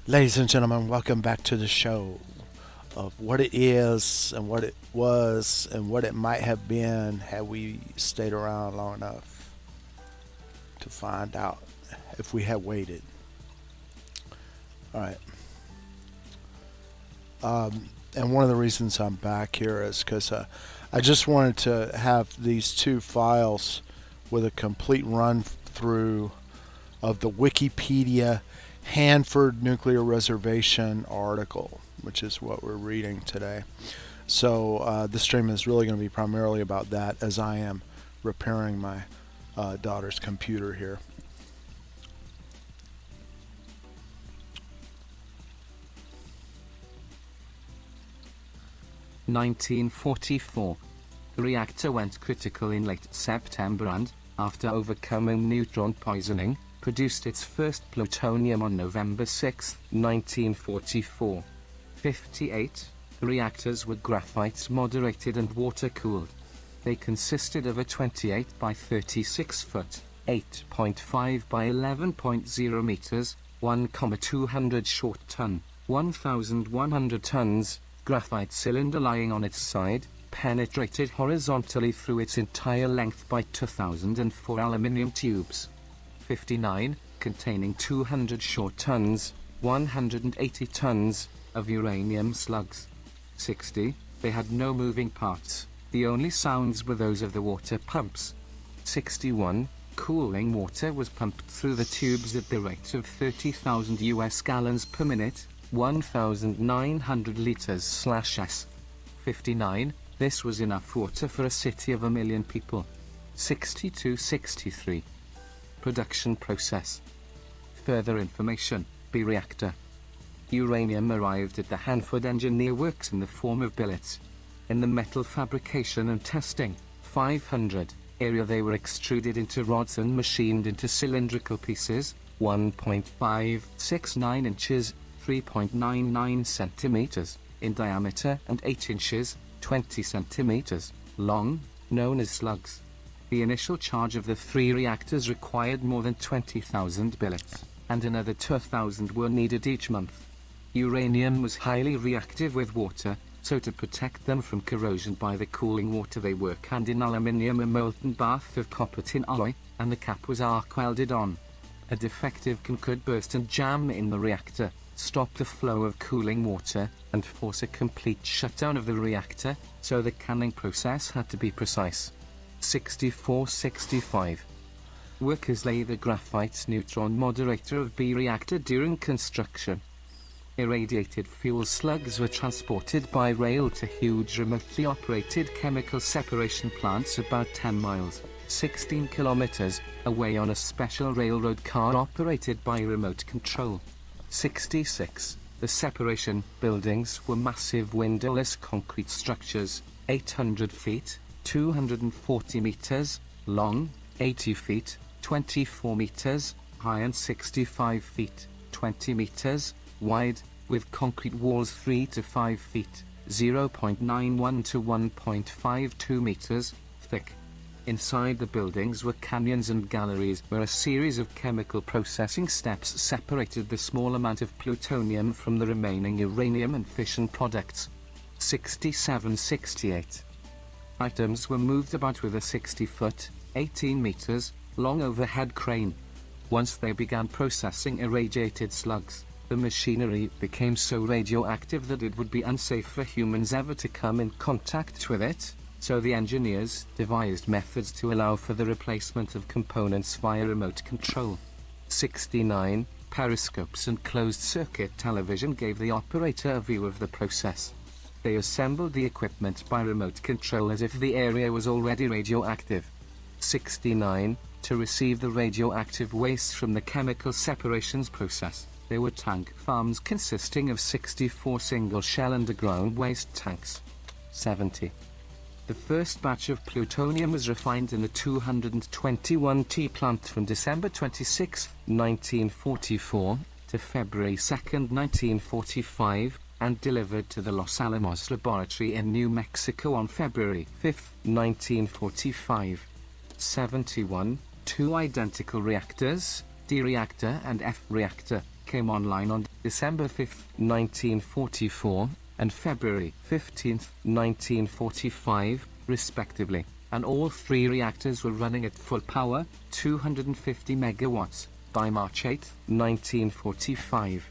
Ladies and gentlemen, welcome back to the show of what it is and what it was and what it might have been had we stayed around long enough to find out if we had waited. All right. And one of the reasons I'm back here is because I just wanted to have these two files with a complete run through of the Wikipedia Hanford Nuclear Reservation article, which is what we're reading today. So this stream is really going to be primarily about that as I am repairing my daughter's computer here. (1944). The reactor went critical in late September and, after overcoming neutron poisoning, produced its first plutonium on November 6, 1944. 58. The reactors were graphite moderated and water cooled. They consisted of a 28 by 36 foot, 8.5 by 11.0 meters, 1,200 short ton, 1,100 tons, graphite cylinder lying on its side, penetrated horizontally through its entire length by 2004 aluminium tubes. 59, containing 200 short tons, 180 tons, of uranium slugs. 60, they had no moving parts, the only sounds were those of the water pumps. 61, cooling water was pumped through the tubes at the rate of 30,000 US gallons per minute, 1,900 liters/s. 59, this was enough water for a city of 1 million people. 62-63. Production process. Further information, B reactor. Uranium arrived at the Hanford Engineer Works in the form of billets. In the metal fabrication and testing, 500, area they were extruded into rods and machined into cylindrical pieces, 1.569 inches, 3.99 centimeters, in diameter and 8 inches, 20 centimeters, long, known as slugs. The initial charge of the 3 reactors required more than 20,000 billets, and another 2,000 were needed each month. Uranium was highly reactive with water, so to protect them from corrosion by the cooling water they were canned in aluminium a molten bath of copper tin alloy, and the cap was arc welded on. A defective can could burst and jam in the reactor, stop the flow of cooling water, and force a complete shutdown of the reactor, so the canning process had to be precise. 64-65. Workers lay the graphite neutron moderator of B reactor during construction. Irradiated fuel slugs were transported by rail to huge remotely operated chemical separation plants about 10 miles, 16 kilometers, away on a special railroad car operated by remote control. 66. The separation buildings were massive windowless concrete structures, 800 feet, 240 meters, long, 80 feet, 24 meters, high and 65 feet, 20 meters, wide, with concrete walls 3 to 5 feet, 0.91 to 1.52 meters, thick. Inside the buildings were canyons and galleries where a series of chemical processing steps separated the small amount of plutonium from the remaining uranium and fission products. 67-68. Items were moved about with a 60-foot, 18 meters, long overhead crane. Once they began processing irradiated slugs, the machinery became so radioactive that it would be unsafe for humans ever to come in contact with it, so the engineers devised methods to allow for the replacement of components via remote control. 69. Periscopes and closed-circuit television gave the operator a view of the process. They assembled the equipment by remote control as if the area was already radioactive. 69. To receive the radioactive waste from the chemical separations process, there were tank farms consisting of 64 single-shell underground waste tanks. 70. The first batch of plutonium was refined in the 221T plant from December 26, 1944, to February 2, 1945, and delivered to the Los Alamos Laboratory in New Mexico on February 5, 1945. 71. Two identical reactors, D reactor and F reactor, came online on December 5, 1944, and February 15, 1945, respectively, and all three reactors were running at full power, 250 megawatts, by March 8, 1945.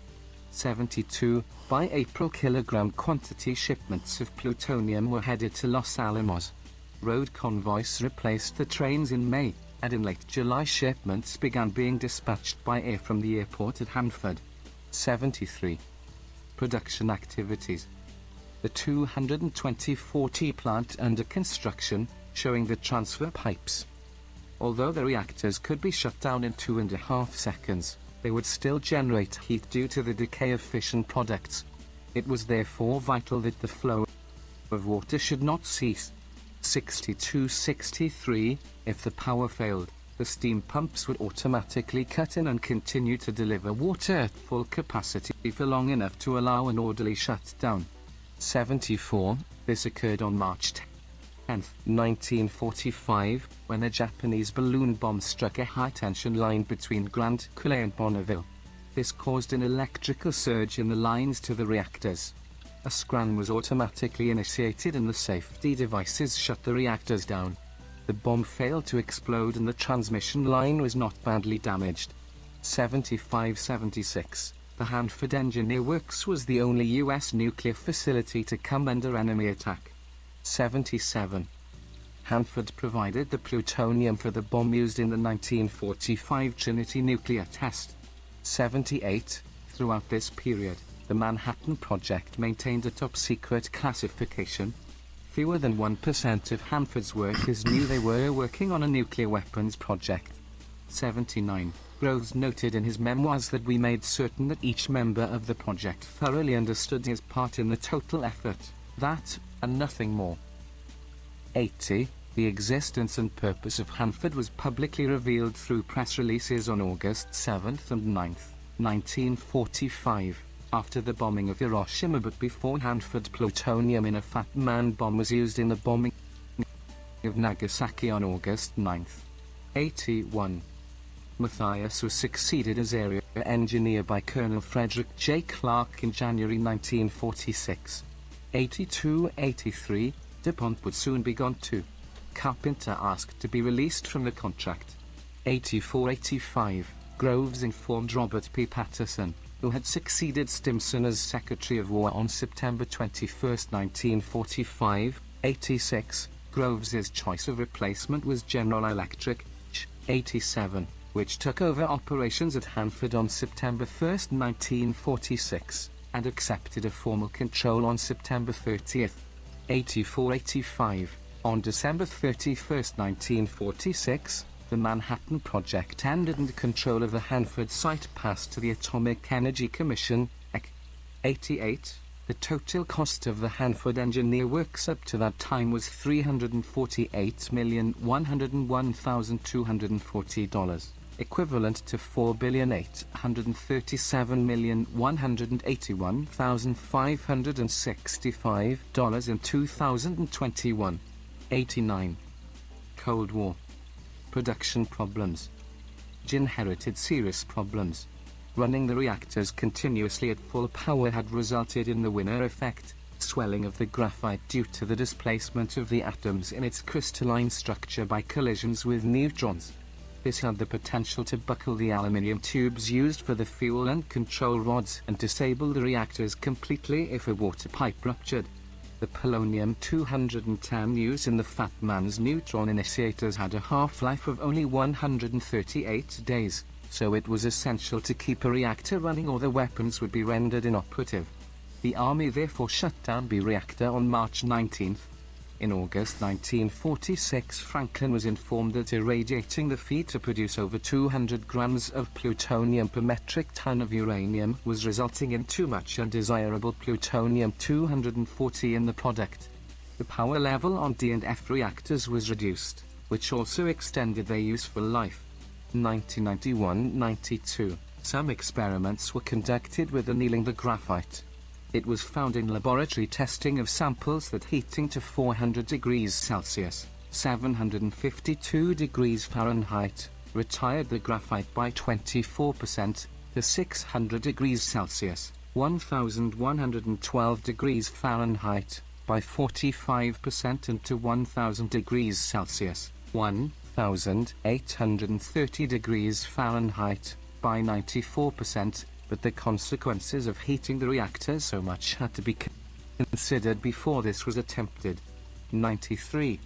72. By April, kilogram quantity shipments of plutonium were headed to Los Alamos. Road convoys replaced the trains in May, and in late July shipments began being dispatched by air from the airport at Hanford. 73. Production activities. The 220-40 plant under construction, showing the transfer pipes. Although the reactors could be shut down in 2.5 seconds, they would still generate heat due to the decay of fission products. It was therefore vital that the flow of water should not cease. 62-63, if the power failed, the steam pumps would automatically cut in and continue to deliver water at full capacity for long enough to allow an orderly shutdown. 74, this occurred on March 10, 1945, when a Japanese balloon bomb struck a high-tension line between Grand Coulee and Bonneville. This caused an electrical surge in the lines to the reactors. A scran was automatically initiated and the safety devices shut the reactors down. The bomb failed to explode and the transmission line was not badly damaged. 75-76. The Hanford Engineer Works was the only U.S. nuclear facility to come under enemy attack. 77. Hanford provided the plutonium for the bomb used in the 1945 Trinity nuclear test. 78. Throughout this period, the Manhattan Project maintained a top-secret classification. Fewer than 1% of Hanford's workers knew they were working on a nuclear weapons project. 79. Groves noted in his memoirs that we made certain that each member of the project thoroughly understood his part in the total effort. That, and nothing more. 80. The existence and purpose of Hanford was publicly revealed through press releases on August 7 and 9, 1945, after the bombing of Hiroshima but before Hanford. Plutonium in a Fat Man bomb was used in the bombing of Nagasaki on August 9. 81. Matthias was succeeded as area engineer by Colonel Frederick J. Clark in January 1946. 82-83, DuPont would soon be gone too. Carpenter asked to be released from the contract. 84-85, Groves informed Robert P. Patterson, who had succeeded Stimson as Secretary of War on September 21, 1945. 86, Groves's choice of replacement was General Electric. 87, which took over operations at Hanford on September 1, 1946, and accepted a formal control on September 30. 84-85, on December 31, 1946, the Manhattan Project ended and control of the Hanford site passed to the Atomic Energy Commission. 88, the total cost of the Hanford Engineer Works up to that time was $348,101,240, equivalent to $4,837,181,565 in 2021. 89. Cold War. Production problems. Inherited serious problems. Running the reactors continuously at full power had resulted in the Wiener effect, swelling of the graphite due to the displacement of the atoms in its crystalline structure by collisions with neutrons. This had the potential to buckle the aluminium tubes used for the fuel and control rods and disable the reactors completely if a water pipe ruptured. The polonium-210 used in the Fat Man's neutron initiators had a half-life of only 138 days, so it was essential to keep a reactor running or the weapons would be rendered inoperative. The Army therefore shut down B reactor on March 19. In August 1946, Franklin was informed that irradiating the feed to produce over 200 grams of plutonium per metric ton of uranium was resulting in too much undesirable plutonium-240 in the product. The power level on D and F reactors was reduced, which also extended their useful life. 1991-92, some experiments were conducted with annealing the graphite. It was found in laboratory testing of samples that heating to 400 degrees Celsius, 752 degrees Fahrenheit, retired the graphite by 24%, to 600 degrees Celsius, 1112 degrees Fahrenheit, by 45% and to 1000 degrees Celsius, 1830 degrees Fahrenheit, by 94%, but the consequences of heating the reactor so much had to be considered before this was attempted. 93.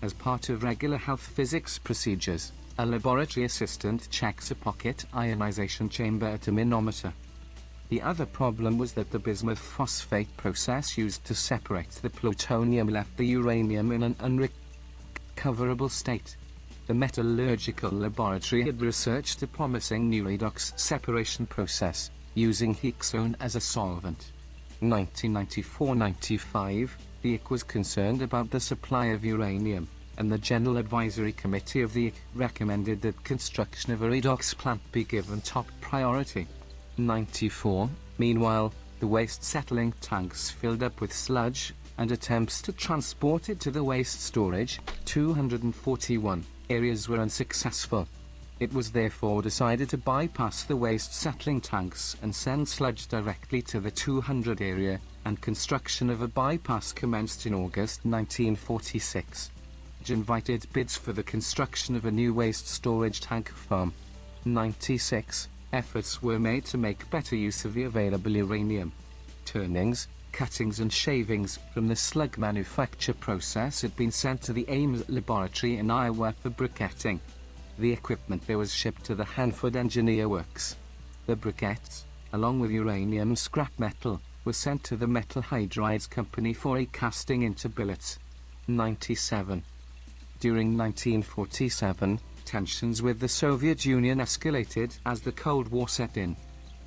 As part of regular health physics procedures, a laboratory assistant checks a pocket ionization chamber at a manometer. The other problem was that the bismuth phosphate process used to separate the plutonium left the uranium in an unrecoverable state. The metallurgical laboratory had researched a promising new redox separation process, using hexone as a solvent. 1994-95, the IC was concerned about the supply of uranium, and the General Advisory Committee of the IC recommended that construction of a redox plant be given top priority. 94. Meanwhile, the waste settling tanks filled up with sludge, and attempts to transport it to the waste storage, 241, areas were unsuccessful. It was therefore decided to bypass the waste settling tanks and send sludge directly to the 200 area, and construction of a bypass commenced in August 1946. Invited bids for the construction of a new waste storage tank farm. 96. Efforts were made to make better use of the available uranium. Turnings, cuttings and shavings from the slug manufacture process had been sent to the Ames laboratory in Iowa for briquetting. The equipment there was shipped to the Hanford Engineer Works. The briquettes, along with uranium scrap metal, were sent to the Metal Hydrides Company for casting into billets. 97. During 1947, tensions with the Soviet Union escalated as the Cold War set in.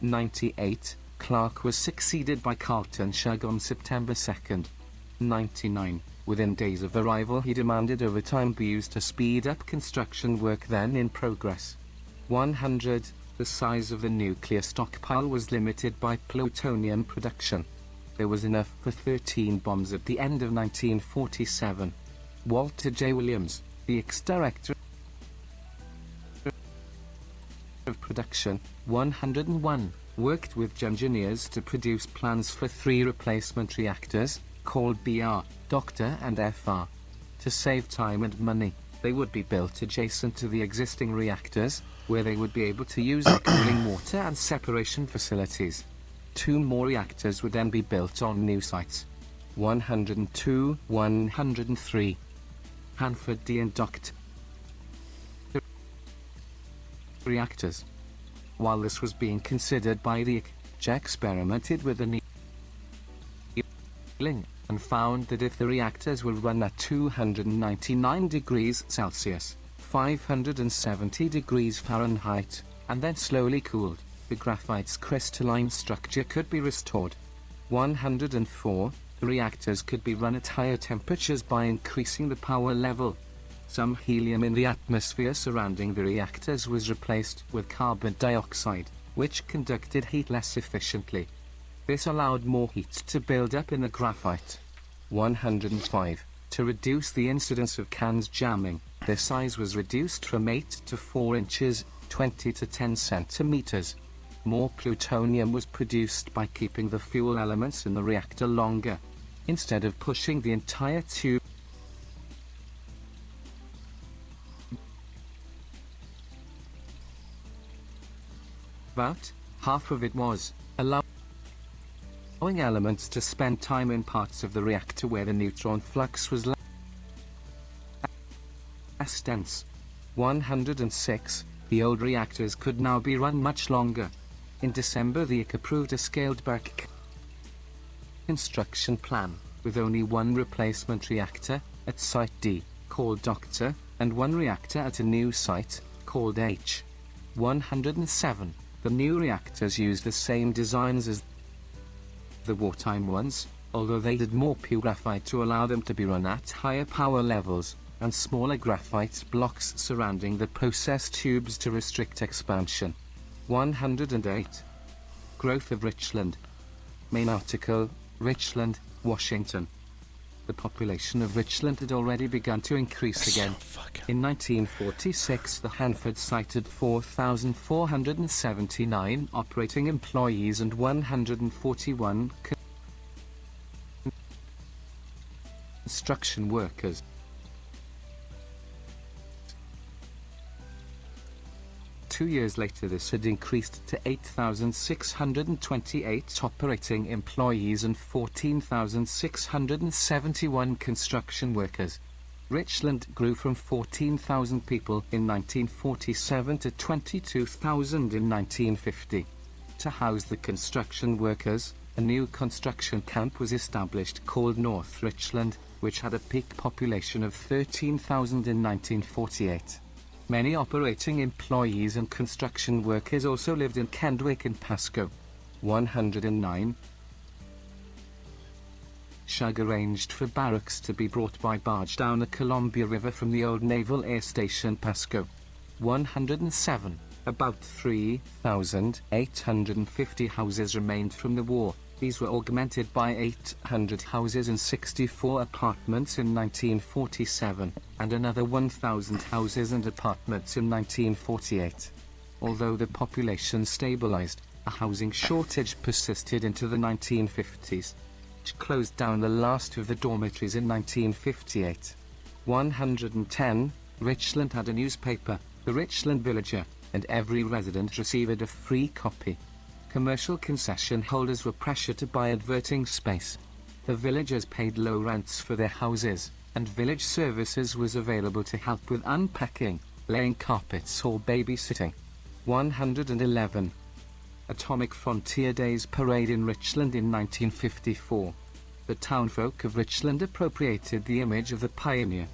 98. Clark was succeeded by Carlton Shug on September 2. 99. Within days of arrival he demanded overtime be used to speed up construction work then in progress. 100. The size of the nuclear stockpile was limited by plutonium production. There was enough for 13 bombs at the end of 1947. Walter J. Williams, the ex-director of production, 101, worked with engineers to produce plans for 3 replacement reactors, called BR, Dr. and FR. To save time and money, they would be built adjacent to the existing reactors, where they would be able to use the cooling water and separation facilities. 2 more reactors would then be built on new sites. 102, 103. Hanford D and Dr. reactors. While this was being considered by the IC, experimented with the annealing, and found that if the reactors were run at 299 degrees Celsius, 570 degrees Fahrenheit, and then slowly cooled, the graphite's crystalline structure could be restored. 104. The reactors could be run at higher temperatures by increasing the power level. Some helium in the atmosphere surrounding the reactors was replaced with carbon dioxide, which conducted heat less efficiently. This allowed more heat to build up in the graphite. 105. To reduce the incidence of cans jamming, their size was reduced from 8 to 4 inches, 20 to 10 centimeters. More plutonium was produced by keeping the fuel elements in the reactor longer, instead of pushing the entire tube out. Half of it was allowing elements to spend time in parts of the reactor where the neutron flux was less dense. 106. The old reactors could now be run much longer. In December the IC approved a scaled-back construction plan, with only 1 replacement reactor, at Site D, called Dr., and 1 reactor at a new site, called H. 107. The new reactors used the same designs as the wartime ones, although they did more pure graphite to allow them to be run at higher power levels, and smaller graphite blocks surrounding the process tubes to restrict expansion. 108. Growth of Richland. Main article, Richland, Washington. The population of Richland had already begun to increase again. In 1946, the Hanford cited 4,479 operating employees and 141 construction workers. Two years later, this had increased to 8,628 operating employees and 14,671 construction workers. Richland grew from 14,000 people in 1947 to 22,000 in 1950. To house the construction workers, a new construction camp was established called North Richland, which had a peak population of 13,000 in 1948. Many operating employees and construction workers also lived in Kendwick and Pasco. 109 Shug arranged for barracks to be brought by barge down the Columbia River from the old Naval Air Station Pasco. 107 About 3,850 houses remained from the war. These were augmented by 800 houses and 64 apartments in 1947, and another 1,000 houses and apartments in 1948. Although the population stabilized, a housing shortage persisted into the 1950s, which closed down the last of the dormitories in 1958. 110 Richland had a newspaper, the Richland Villager, and every resident received a free copy. Commercial concession holders were pressured to buy advertising space. The villagers paid low rents for their houses, and village services was available to help with unpacking, laying carpets or babysitting. 111 Atomic Frontier Days Parade in Richland in 1954. The townfolk of Richland appropriated the image of the pioneer.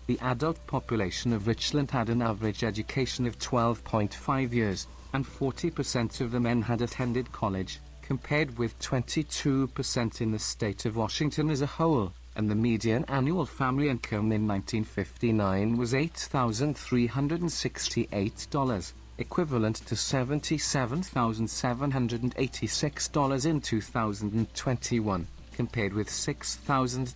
The adult population of Richland had an average education of 12.5 years, and 40% of the men had attended college, compared with 22% in the state of Washington as a whole, and the median annual family income in 1959 was $8,368, equivalent to $77,786 in 2021, compared with $6,000.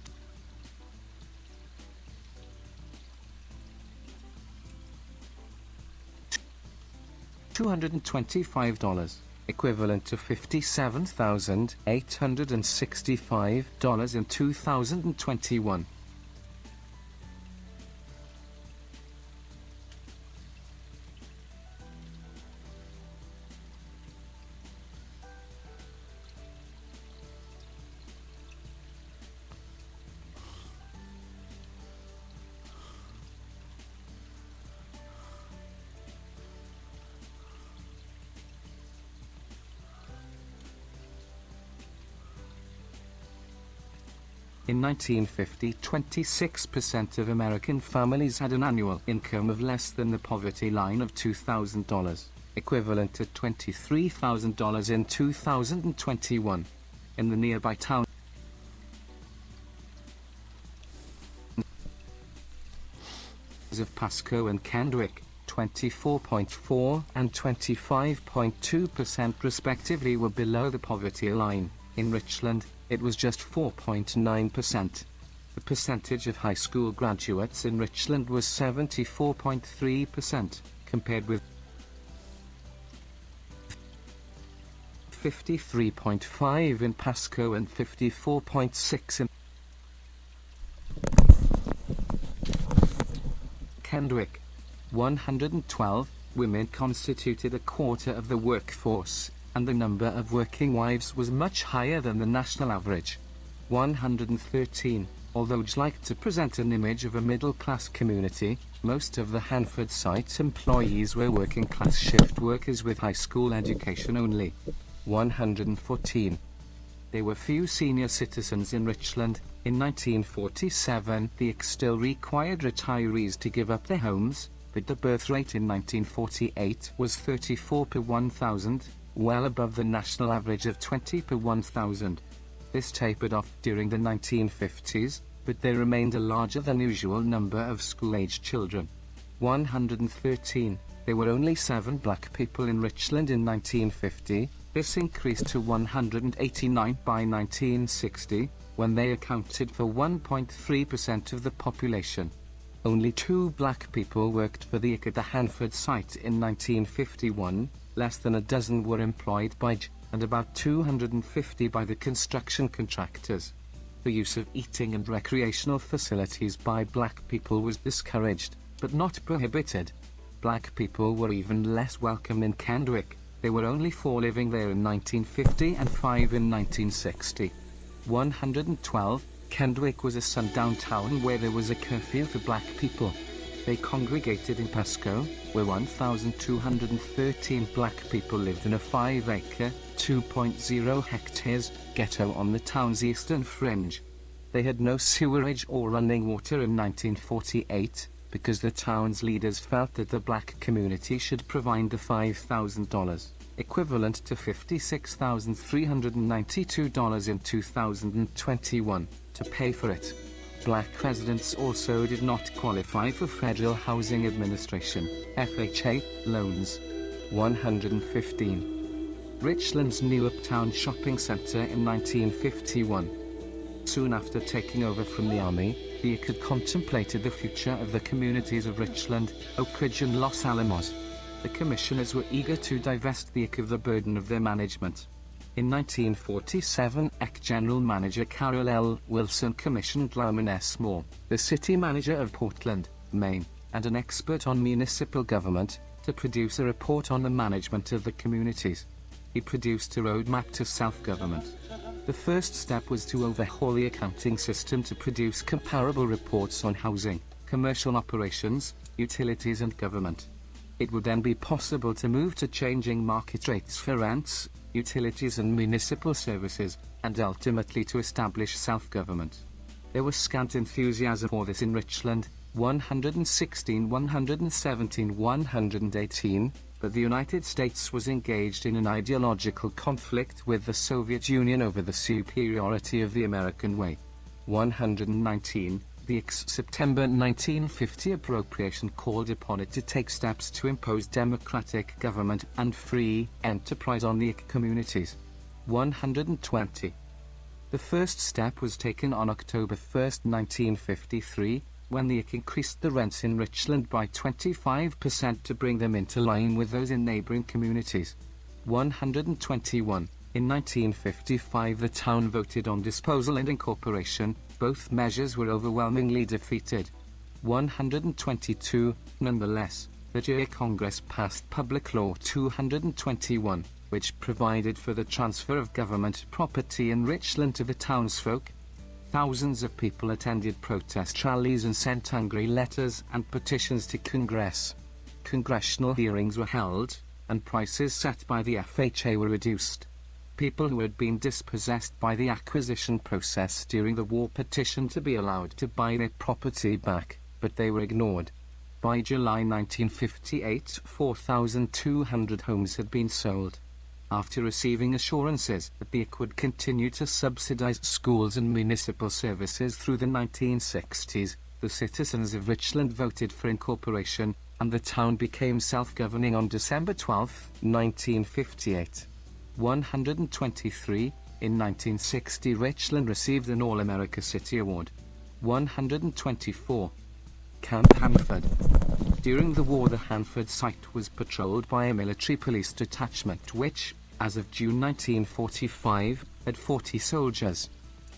$225, equivalent to $57,865 in 2021. In 1950, 26% of American families had an annual income of less than the poverty line of $2,000, equivalent to $23,000 in 2021. In the nearby town of Pasco and Kendwick, 24.4 and 25.2% respectively were below the poverty line. In Richland, it was just 4.9%. The percentage of high school graduates in Richland was 74.3%, compared with 53.5 in Pasco and 54.6 in Kendwick. 112 women constituted a quarter of the workforce, and the number of working wives was much higher than the national average. 113. Although I'd like to present an image of a middle-class community, most of the Hanford site employees were working-class shift workers with high school education only. 114. There were few senior citizens in Richland. In 1947, the act still required retirees to give up their homes, but the birth rate in 1948 was 34 per 1,000, well above the national average of 20 per 1,000. This tapered off during the 1950s, but there remained a larger than usual number of school-aged children. 113. There were only 7 black people in Richland in 1950. This increased to 189 by 1960. when they accounted for 1.3% of the population. Only 2 black people worked for the IC at the Hanford site in 1951, less than a dozen were employed by JE, and about 250 by the construction contractors. The use of eating and recreational facilities by black people was discouraged, but not prohibited. Black people were even less welcome in Kendwick. There were only 4 living there in 1950 and 5 in 1960. 112, Kendwick was a sundown town where there was a curfew for black people. They congregated in Pasco, where 1,213 black people lived in a 5-acre, 2.0 hectares, ghetto on the town's eastern fringe. They had no sewerage or running water in 1948, because the town's leaders felt that the black community should provide the $5,000, equivalent to $56,392 in 2021, to pay for it. Black residents also did not qualify for Federal Housing Administration, FHA, loans. 115. Richland's new Uptown Shopping Center in 1951. Soon after taking over from the Army, the IC had contemplated the future of the communities of Richland, Oak Ridge and Los Alamos. The commissioners were eager to divest the IC of the burden of their management. In 1947, IC General Manager Carol L. Wilson commissioned Lyman S. Moore, the city manager of Portland, Maine, and an expert on municipal government, to produce a report on the management of the communities. He produced a roadmap to self-government. The first step was to overhaul the accounting system to produce comparable reports on housing, commercial operations, utilities and government. It would then be possible to move to changing market rates for rents, utilities and municipal services, and ultimately to establish self-government. There was scant enthusiasm for this in Richland, 116, 117, 118, but the United States was engaged in an ideological conflict with the Soviet Union over the superiority of the American way. 119, the IC's September 1950 appropriation called upon it to take steps to impose democratic government and free enterprise on the IC communities. 120. The first step was taken on October 1, 1953, when the IC increased the rents in Richland by 25% to bring them into line with those in neighboring communities. 121. In 1955 the town voted on disposal and incorporation. Both measures were overwhelmingly defeated. 122. Nonetheless, the JA Congress passed Public Law 221, which provided for the transfer of government property in Richland to the townsfolk. Thousands of people attended protest rallies and sent angry letters and petitions to Congress. Congressional hearings were held, and prices set by the FHA were reduced. People who had been dispossessed by the acquisition process during the war petitioned to be allowed to buy their property back, but they were ignored. By July 1958, 4,200 homes had been sold. After receiving assurances that the IC would continue to subsidize schools and municipal services through the 1960s, the citizens of Richland voted for incorporation, and the town became self-governing on December 12, 1958. 123. In 1960 Richland received an All-America City Award. 124. Camp Hanford. During the war the Hanford site was patrolled by a military police detachment which, as of June 1945, had 40 soldiers.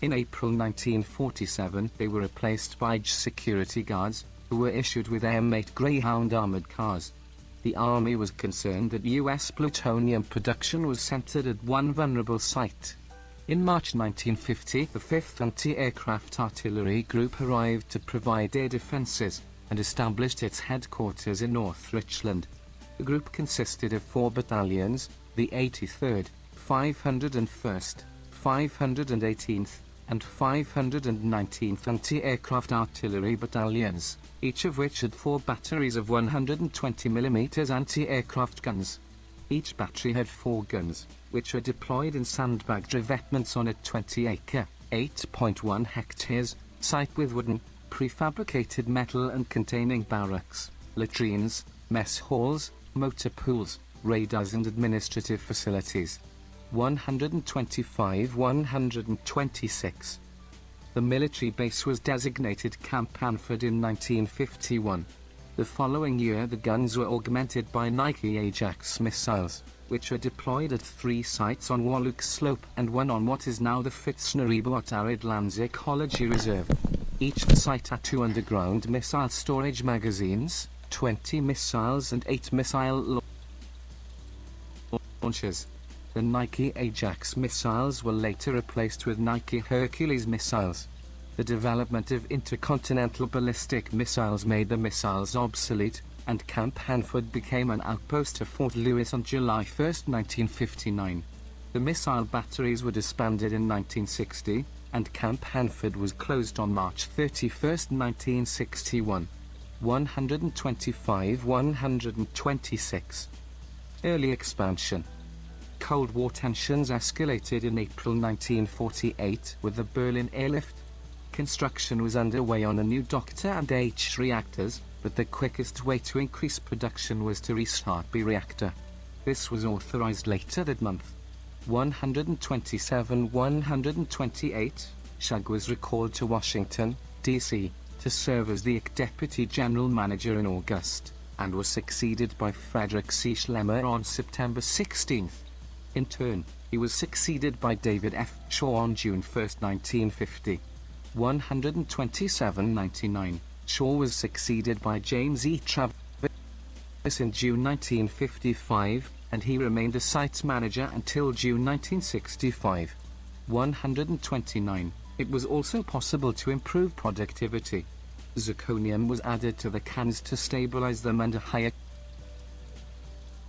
In April 1947 they were replaced by security guards, who were issued with M8 Greyhound armored cars. The Army was concerned that U.S. plutonium production was centered at one vulnerable site. In March 1950, the 5th Anti-Aircraft Artillery Group arrived to provide air defenses, and established its headquarters in North Richland. The group consisted of 4 battalions, the 83rd, 501st, 518th, and 519th Anti-Aircraft Artillery Battalions, each of which had 4 batteries of 120mm anti-aircraft guns. Each battery had 4 guns, which were deployed in sandbagged revetments on a 20-acre, 8.1 hectares, site with wooden, prefabricated metal and containing barracks, latrines, mess halls, motor pools, radars and administrative facilities. 125. 126. The military base was designated Camp Hanford in 1951. The following year the guns were augmented by Nike Ajax missiles, which were deployed at 3 sites on Wallach Slope and 1 on what is now the Fitzneribot Arid Lands Ecology Reserve. Each site had 2 underground missile storage magazines, 20 missiles and 8 missile launchers. The Nike Ajax missiles were later replaced with Nike Hercules missiles. The development of intercontinental ballistic missiles made the missiles obsolete, and Camp Hanford became an outpost of Fort Lewis on July 1, 1959. The missile batteries were disbanded in 1960, and Camp Hanford was closed on March 31, 1961. 125-126. Early expansion. Cold War tensions escalated in April 1948 with the Berlin airlift. Construction was underway on a new Dr. and H reactors, but the quickest way to increase production was to restart B reactor. This was authorized later that month. 127-128, Shug was recalled to Washington, D.C., to serve as the Deputy General Manager in August, and was succeeded by Frederick C. Schlemmer on September 16. In turn, he was succeeded by David F. Shaw on June 1, 1950. 127-99, Shaw was succeeded by James E. Travis in June 1955, and he remained a site's manager until June 1965. 129, it was also possible to improve productivity. Zirconium was added to the cans to stabilize them under higher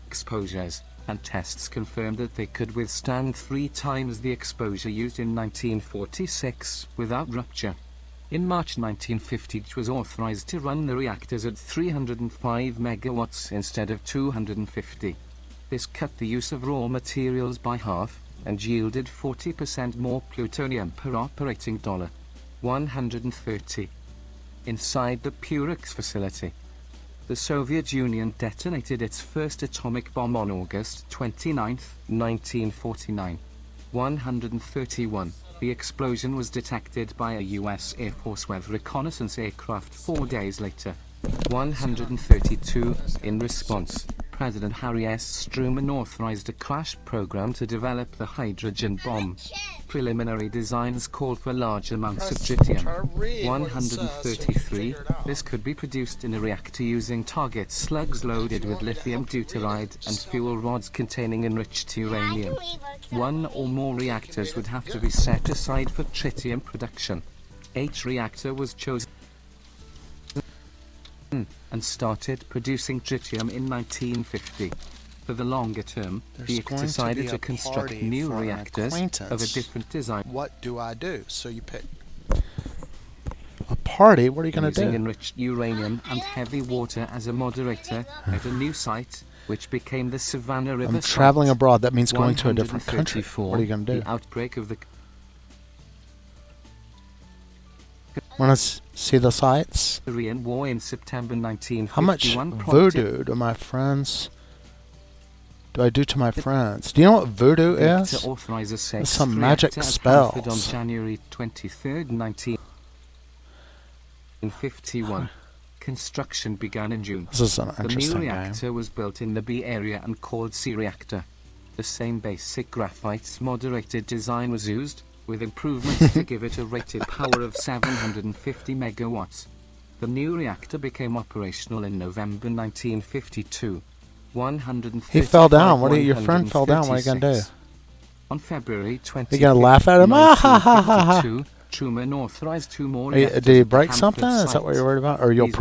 exposures, and tests confirmed that they could withstand 3 times the exposure used in 1946 without rupture. In March 1950 it was authorized to run the reactors at 305 megawatts instead of 250. This cut the use of raw materials by half, and yielded 40% more plutonium per operating dollar. 130. Inside the Purex facility. The Soviet Union detonated its first atomic bomb on August 29, 1949. 131. The explosion was detected by a U.S. Air Force weather reconnaissance aircraft 4 days later. 132. In response, President Harry S. Truman authorized a crash program to develop the hydrogen bomb. Preliminary designs called for large amounts of tritium. 133. This could be produced in a reactor using target slugs loaded with lithium deuteride and fuel rods containing enriched uranium. 1 or more reactors would have to be set aside for tritium production. H reactor was chosen and started producing tritium in 1950. For the longer term, he decided to construct new reactors of a different design. What do I do? So you pick a party. What are you going to do? Using enriched uranium and heavy water as a moderator at a new site, which became the Savannah River. I'm traveling abroad. That means going to a different country. What are you going to do? The outbreak of the Want to see the sites? Korean War in September 1951. How much voodoo do my friends? Do I do to my friends? Do you know what voodoo is? To authorize a It's some magic spells. On January 23rd, 1951. Construction began in June. This is an The interesting new game. reactor was built in the B area and called C reactor. The same basic graphite moderated design was used, with improvements to give it a rated power of 750 megawatts. The new reactor became operational in November 1952. 135, He fell down. What are your friend fell down? What are you gonna do? On February 20, You gonna laugh at him? Ah, ha, ha, ha, ha. Truman authorized 2 more. Did he break something? Is that what you're worried about? Or you'll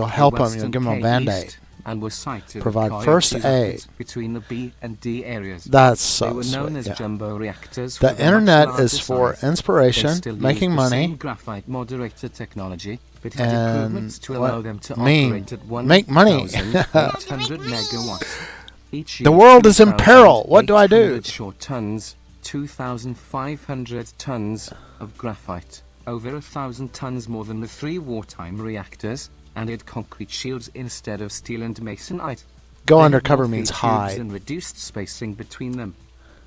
help him. You'll give him a Band-Aid. And was cited Provide first aid between the B and D areas. That's so They were known sweet, as yeah. jumbo reactors. The for their internet much is larger for size. They inspiration, still making use the same money, graphite moderator technology, but had and improvements to allow them to mean? operate at Make money. 1,800 megawatts. Each The used world is in peril. What do I do? 2,800 short tons, 2,500 tons of graphite, over 1,000 tons more than the 3 wartime reactors, and had concrete shields instead of steel and masonite. Go They had undercover more means feed tubes hide. and reduced spacing between them.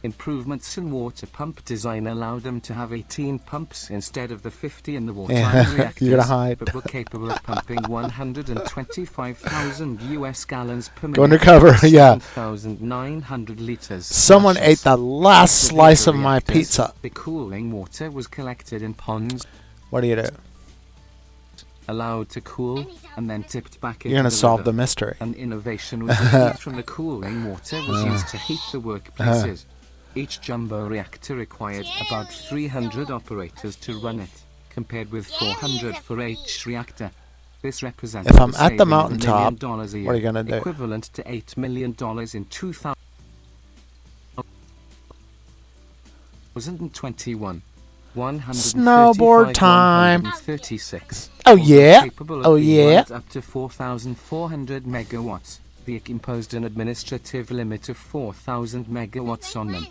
Improvements in water pump design allowed them to have 18 pumps instead of the 50 in the Yeah, wartime reactors, you're gonna hide. but were capable of pumping 125,000 US gallons per minute. Go undercover, yeah. 7,900 liters. Someone ate flushes. the last With the slice of bigger my reactors, pizza. The cooling water was collected in ponds, What do you do? allowed to cool, and then tipped back into You're gonna the solve river. the mystery. An innovation was the heat from the cooling water was used to heat the workplaces. Each jumbo reactor required about 300 operators to run it, compared with 400 for each reactor. This represented If I'm a at the saving of $1 mountaintop, million a year, what are you gonna do? equivalent to $8 million in 2021. Snowboard time. 136. Oh yeah. Capable of Oh being yeah. ranked up to 4,400 megawatts. The IC imposed an administrative limit of 4,000 megawatts on them.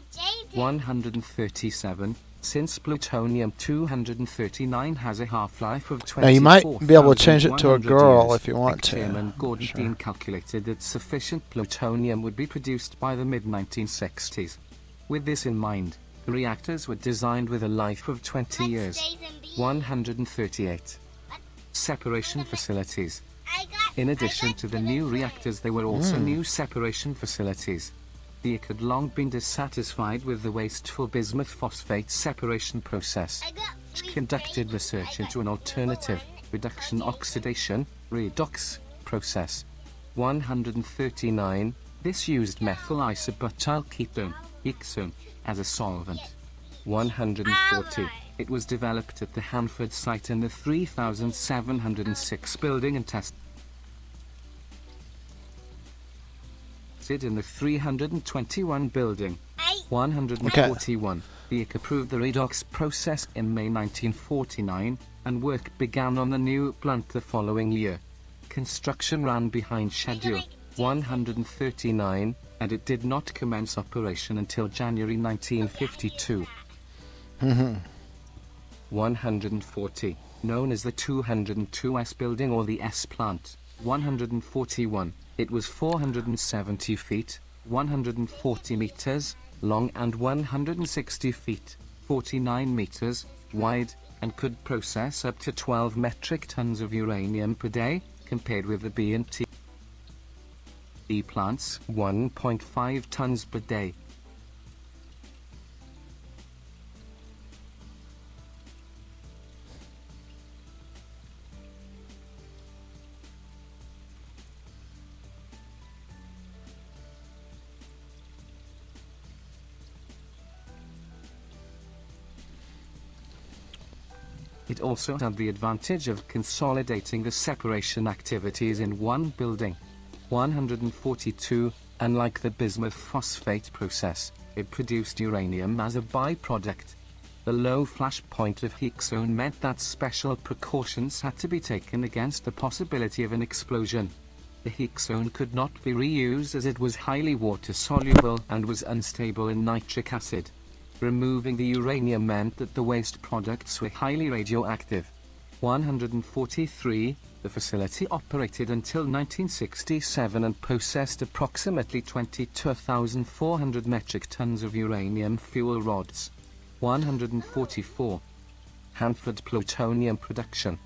137. Since plutonium-239 has a half-life of 24,100 Now you might be able to change it to a girl years, if you want to. Chairman Gordon Sure. Dean calculated that sufficient plutonium would be produced by the mid-1960s. With this in mind, the reactors were designed with a life of 20 years. 138. Separation facilities. In addition to the new reactors, there were also new separation facilities. The IC had long been dissatisfied with the wasteful bismuth phosphate separation process, which conducted research into an alternative, reduction oxidation, redox, process. 139. This used methyl isobutyl ketone, hexone, as a solvent. 140. It was developed at the Hanford site in the 3706 building and tested in the 321 building. 141. The IC approved the redox process in May 1949, and work began on the new plant the following year. Construction ran behind schedule. 139, and it did not commence operation until January 1952. 140. Known as the 202S building or the S plant. 141. It was 470 feet, 140 meters, long and 160 feet, 49 meters, wide, and could process up to 12 metric tons of uranium per day, compared with the B&T plants, 1.5 tons per day. It also had the advantage of consolidating the separation activities in one building. 142. Unlike the bismuth phosphate process, it produced uranium as a byproduct. The low flash point of hexone meant that special precautions had to be taken against the possibility of an explosion. The hexone could not be reused as it was highly water-soluble and was unstable in nitric acid. Removing the uranium meant that the waste products were highly radioactive. 143. The facility operated until 1967 and processed approximately 22,400 metric tons of uranium fuel rods. 144. Hanford plutonium production.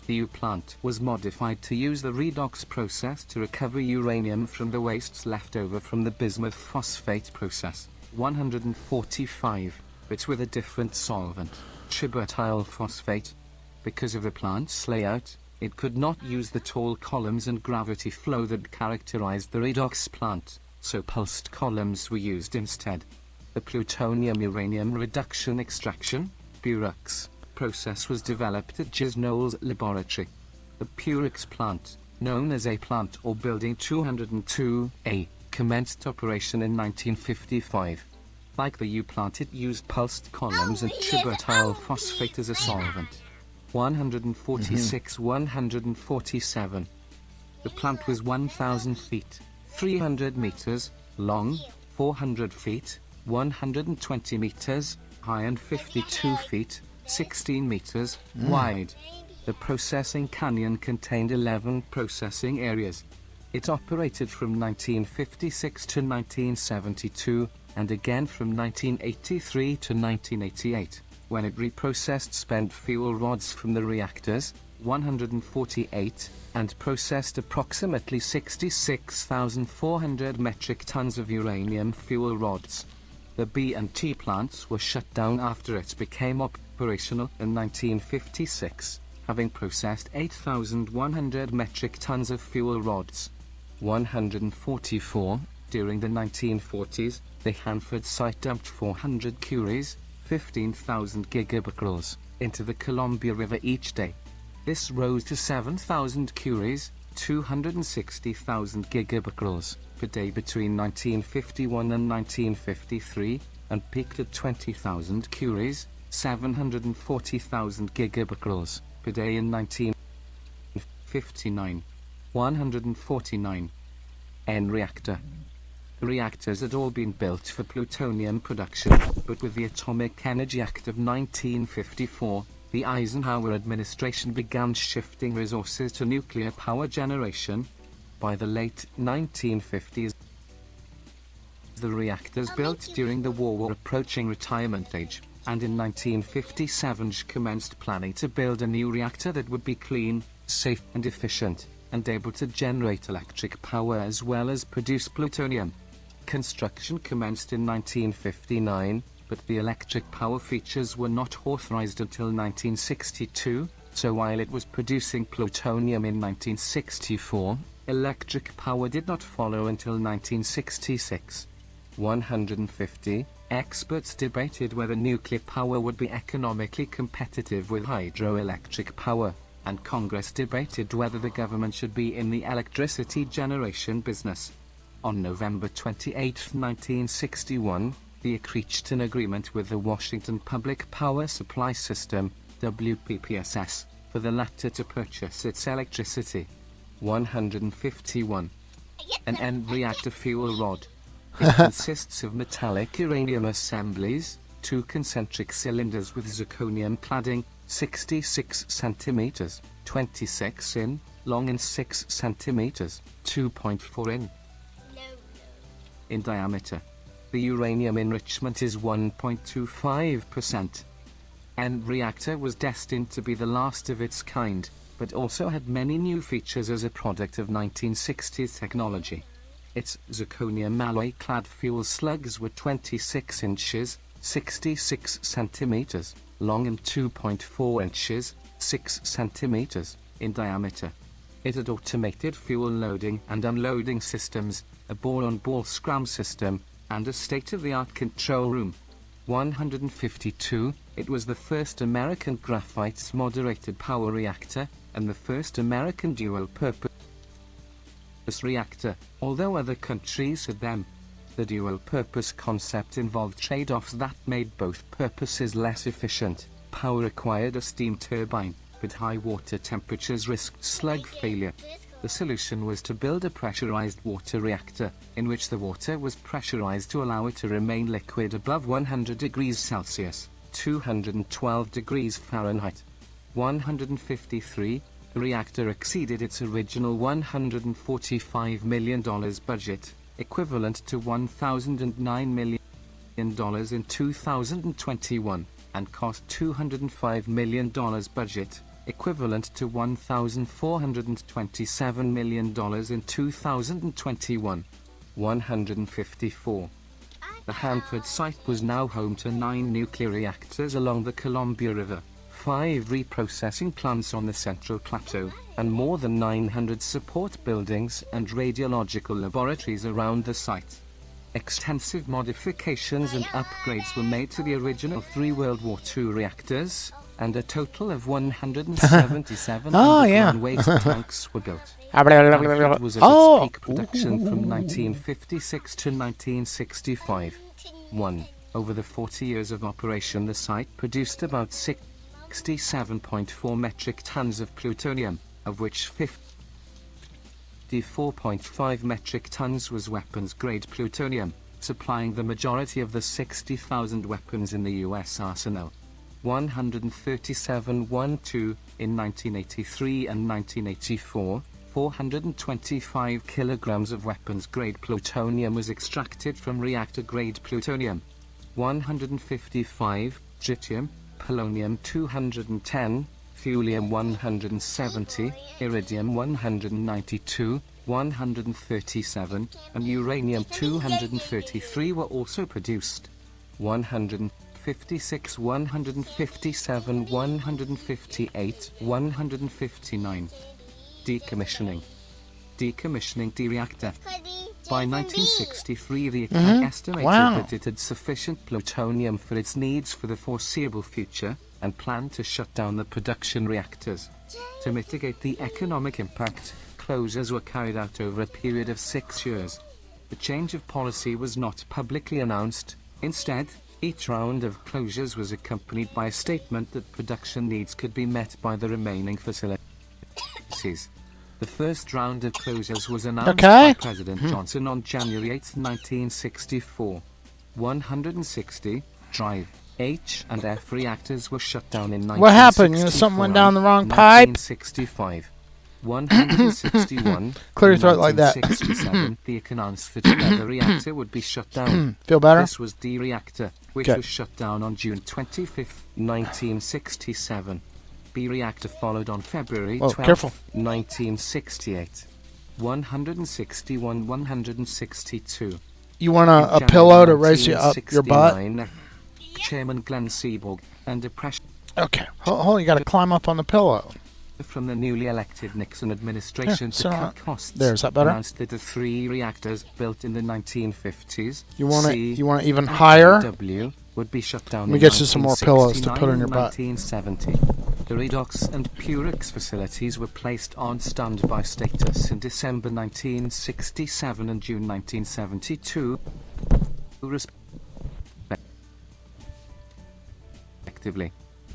The U plant was modified to use the redox process to recover uranium from the wastes left over from the bismuth phosphate process. 145, but with a different solvent, tributyl phosphate. Because of the plant's layout, it could not use the tall columns and gravity flow that characterized the redox plant, so pulsed columns were used instead. The plutonium-uranium reduction extraction, PUREX, process was developed at Jes Knowles Laboratory. The PUREX plant, known as A plant or Building 202A, commenced operation in 1955. Like the U plant, it used pulsed columns and tributyl phosphate as a solvent. 146, 147. The plant was 1,000 feet, 300 meters, long, 400 feet, 120 meters, high and 52 feet, 16 meters, wide. The processing canyon contained 11 processing areas. It operated from 1956 to 1972, and again from 1983 to 1988, when it reprocessed spent fuel rods from the reactors, 148, and processed approximately 66,400 metric tons of uranium fuel rods. The B&T plants were shut down after it became operational in 1956, having processed 8,100 metric tons of fuel rods. 144. During the 1940s, the Hanford site dumped 400 curies, 15,000 gigabecquerels, into the Columbia River each day. This rose to 7,000 curies, 260,000 gigabecquerels, per day between 1951 and 1953, and peaked at 20,000 curies, 740,000 gigabecquerels, per day in 1959. 149. N reactor. The reactors had all been built for plutonium production, but with the Atomic Energy Act of 1954, the Eisenhower administration began shifting resources to nuclear power generation. By the late 1950s, the reactors built during the war were approaching retirement age, and in 1957 commenced planning to build a new reactor that would be clean, safe and efficient, and able to generate electric power as well as produce plutonium. Construction commenced in 1959, but the electric power features were not authorized until 1962, so while it was producing plutonium in 1964, electric power did not follow until 1966. 150. Experts debated whether nuclear power would be economically competitive with hydroelectric power, and Congress debated whether the government should be in the electricity generation business. On November 28, 1961, the Crichton Agreement with the Washington Public Power Supply System, WPPSS, for the latter to purchase its electricity. 151. An N reactor fuel rod. It consists of metallic uranium assemblies, two concentric cylinders with zirconium cladding, 66 centimeters, 26 in, long and 6 centimeters, 2.4 in diameter. The uranium enrichment is 1.25%. N reactor was destined to be the last of its kind, but also had many new features as a product of 1960s technology. Its zirconium alloy-clad fuel slugs were 26 inches, 66 centimeters, long and 2.4 inches, 6 centimeters, in diameter. It had automated fuel loading and unloading systems, a ball-on-ball scram system, and a state-of-the-art control room. 152. It was the first American graphite moderated power reactor, and the first American dual-purpose reactor, although other countries had them. The dual-purpose concept involved trade-offs that made both purposes less efficient. Power required a steam turbine, but high water temperatures risked slug failure. The solution was to build a pressurized water reactor, in which the water was pressurized to allow it to remain liquid above 100 degrees Celsius, 212 degrees Fahrenheit. 153. The reactor exceeded its original $145 million budget, equivalent to $1,009 million in 2021, and cost $205 million budget, equivalent to $1,427 million in 2021. 154. The Hanford site was now home to 9 nuclear reactors along the Columbia River, 5 reprocessing plants on the Central Plateau, and more than 900 support buildings and radiological laboratories around the site. Extensive modifications and upgrades were made to the original 3 World War II reactors, and a total of 177 underground waste tanks were built. Hanford was at its peak production from 1956 to 1965. 1. Over the 40 years of operation, the site produced about 67.4 metric tons of plutonium, of which 54.5 metric tons was weapons-grade plutonium, supplying the majority of the 60,000 weapons in the U.S. arsenal. 137.12 in 1983 and 1984, 425 kilograms of weapons-grade plutonium was extracted from reactor-grade plutonium. 155, tritium, polonium-210, thulium-170, iridium-192, 137, and uranium-233 were also produced. 156, 157, 158, 159. Decommissioning. Decommissioning the reactor. By 1963, the account estimated Wow. that it had sufficient plutonium for its needs for the foreseeable future, and planned to shut down the production reactors. To mitigate the economic impact, closures were carried out over a period of 6 years. The change of policy was not publicly announced. Instead, each round of closures was accompanied by a statement that production needs could be met by the remaining facilities. The first round of closures was announced by President Johnson on January 8, 1964. 160 Drive H and F reactors were shut down in 1964. What happened? You know, something went down the wrong pipe? 1965. 161. Clear your throat like that. 1967, the announced that another reactor would be shut down. Feel better? This was D reactor, which Okay. was shut down on June 25, 1967. B reactor followed on February 12, careful. 1968. 161, 162. You want a pillow to raise you up your butt? 1969, Chairman Glenn Seaborg, under pressure Okay. Hold, you got to climb up on the pillow. from the newly elected Nixon administration Yeah, to so cut costs, there, is that better? announced that the 3 reactors built in the 1950s, You want it? C You want it even and higher? W, would be shut down Let me in get you some more pillows to 1969 put in your and butt. 1970. The redox and Purex facilities were placed on standby status in December 1967 and June 1972, respectively.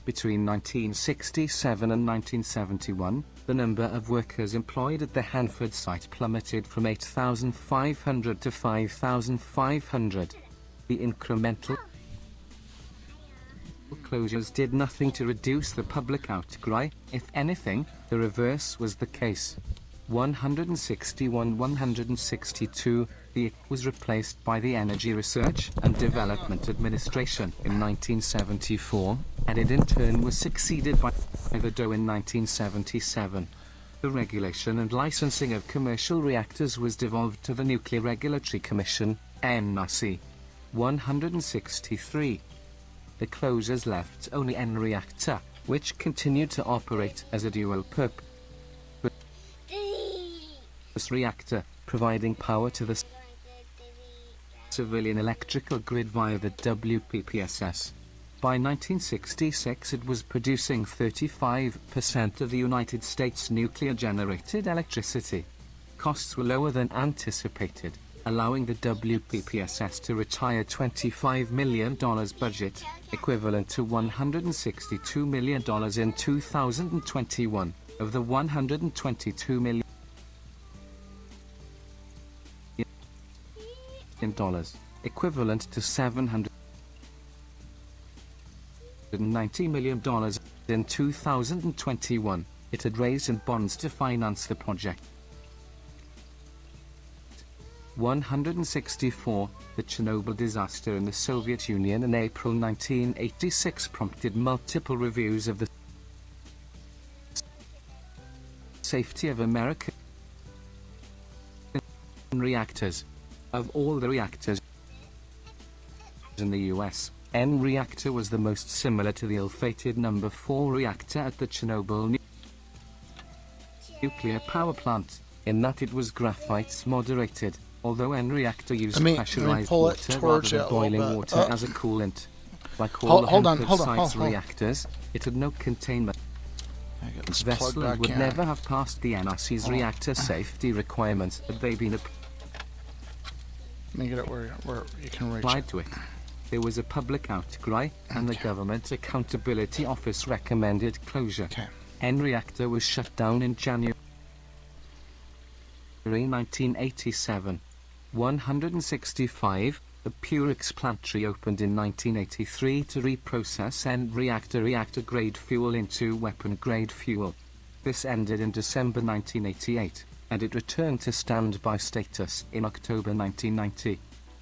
Between 1967 and 1971, the number of workers employed at the Hanford site plummeted from 8,500 to 5,500. The incremental closures did nothing to reduce the public outcry. If anything, the reverse was the case. 161, 162, the was replaced by the Energy Research and Development Administration in 1974, and it in turn was succeeded by the DOE in 1977. The regulation and licensing of commercial reactors was devolved to the Nuclear Regulatory Commission, NRC. 163. The closures left only N reactor, which continued to operate as a dual-purpose reactor, providing power to the civilian electrical grid via the WPPSS. By 1966 it was producing 35% of the United States nuclear-generated electricity. Costs were lower than anticipated, allowing the WPPSS to retire $25 million budget, equivalent to $162 million in 2021, of the $122 million equivalent to $790 million in 2021, it had raised in bonds to finance the project. 164. The Chernobyl disaster in the Soviet Union in April 1986 prompted multiple reviews of the safety of American reactors. Of all the reactors in the US, N reactor was the most similar to the ill-fated number 4 reactor at the Chernobyl nuclear power plant, in that it was graphite moderated, although N reactor used Let me pressurized pull it water towards rather you a than little boiling bit. water as a coolant. Like all the Hanford site's hold. reactors, it had no containment. This plug Vessel back would in. never have passed the NRC's Hold on. reactor safety requirements had they been Let me get it where you can reach applied it. to it. There was a public outcry, and the Government Accountability Office recommended closure. Okay. N reactor was shut down in January 1987. 165. The Purex plant reopened in 1983 to reprocess N reactor-grade fuel into weapon-grade fuel. This ended in December 1988. and it returned to standby status in October 1990.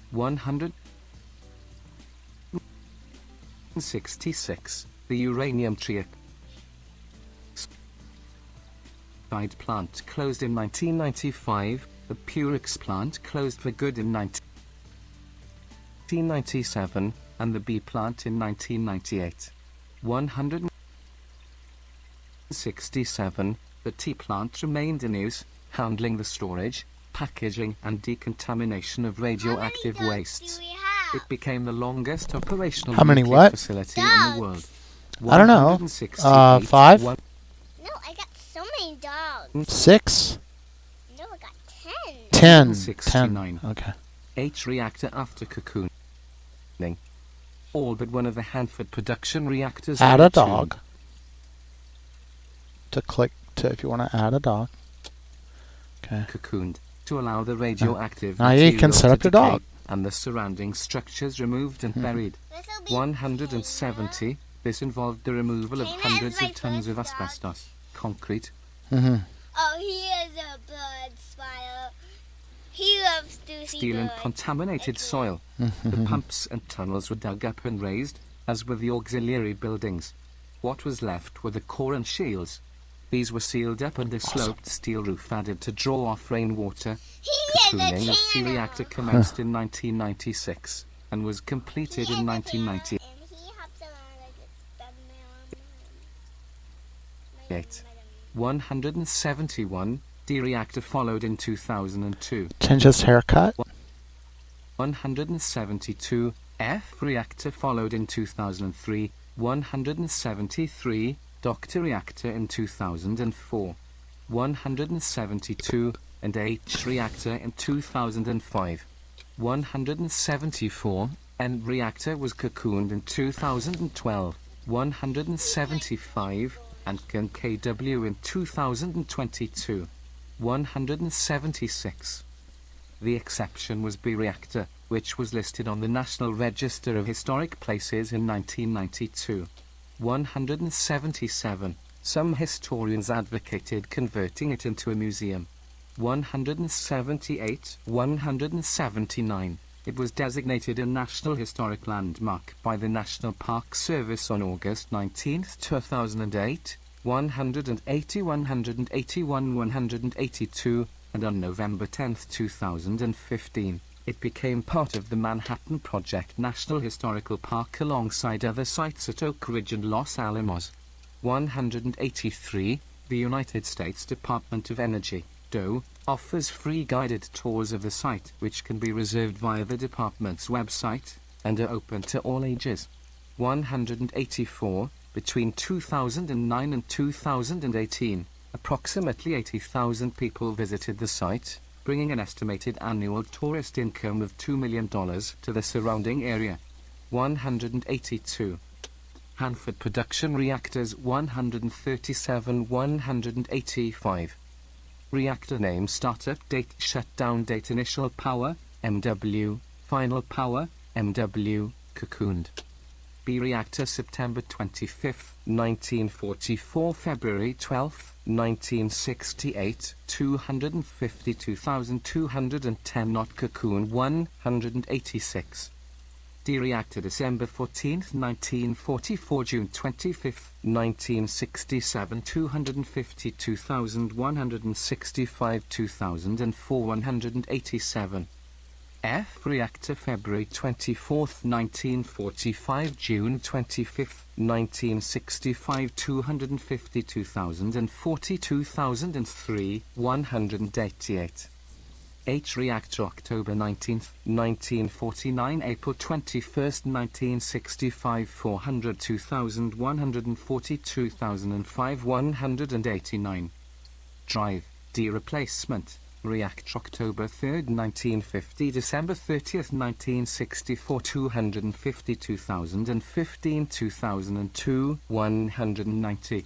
166. The uranium trioxide plant closed in 1995. The Purex plant closed for good in 1997, and the B plant in 1998. 167. The T plant remained in use, handling the storage, packaging and decontamination of radioactive wastes. It became the longest operational How many nuclear what? facility in the world. I don't know. 168. 5? No, I got so many dogs. 6? No, I got 10. 10. 69. 10. Okay. H reactor after cocooning. All but one of the Hanford production reactors. Add a were tuned. dog. To click to if you want to add a dog. Okay. Cocooned to allow the radioactive Now you can material set to up your decay dog. and the surrounding structures removed and buried. This'll be 170. This involved the removal of Tina is hundreds my of tons of first dog. asbestos, concrete, Mm-hmm. Oh, he is a bird spider. He loves to see steel and birds. contaminated soil. The pumps and tunnels were dug up and raised, as were the auxiliary buildings. What was left were the core and shields. These were sealed up and a sloped steel roof added to draw off rainwater. He is Cocooning a of C reactor channel. commenced in 1996 and was completed in 1998. And he hops around like it's Batman. 171. D reactor followed in 2002. Change his haircut. 172. F reactor followed in 2003. 173. Doctor reactor in 2004. 172. And H reactor in 2005. 174. N reactor was cocooned in 2012. 175. And KW in 2022. 176. The exception was B reactor, which was listed on the National Register of Historic Places in 1992. 177. Some historians advocated converting it into a museum. 178. 179. It was designated a National Historic Landmark by the National Park Service on August 19, 2008. 180, 181, 182, and on November 10, 2015, it became part of the Manhattan Project National Historical Park alongside other sites at Oak Ridge and Los Alamos. 183. The United States Department of Energy, DOE, offers free guided tours of the site, which can be reserved via the department's website, and are open to all ages. 184. Between 2009 and 2018, approximately 80,000 people visited the site, bringing an estimated annual tourist income of $2 million to the surrounding area. 182. Hanford Production Reactors 137 185. Reactor name, startup date, shutdown date, initial power, MW, final power, MW, cocooned. B reactor September 25, 1944, February 12, 1968, 252,210 not cocoon 186. D reactor December 14, 1944, June 25, 1967, 252,165, 2004, 187. F reactor February 24, 1945, June 25, 1965, 252,040, 2003, 188. H reactor October 19, 1949, April 21, 1965, 400, 2,140, 2005, 189. Drive, D replacement. Reactor October 3, 1950, December 30, 1964, 252,015, 2002, 190.